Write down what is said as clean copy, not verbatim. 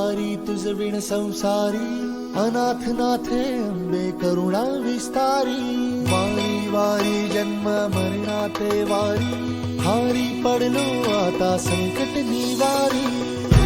वारी तुझ विण संसारी, अनाथ नाथे अंबे करुणा विस्तारी। वारी वारी जन्म मरणाते वारी, हारी पडलो आता संकट निवारी।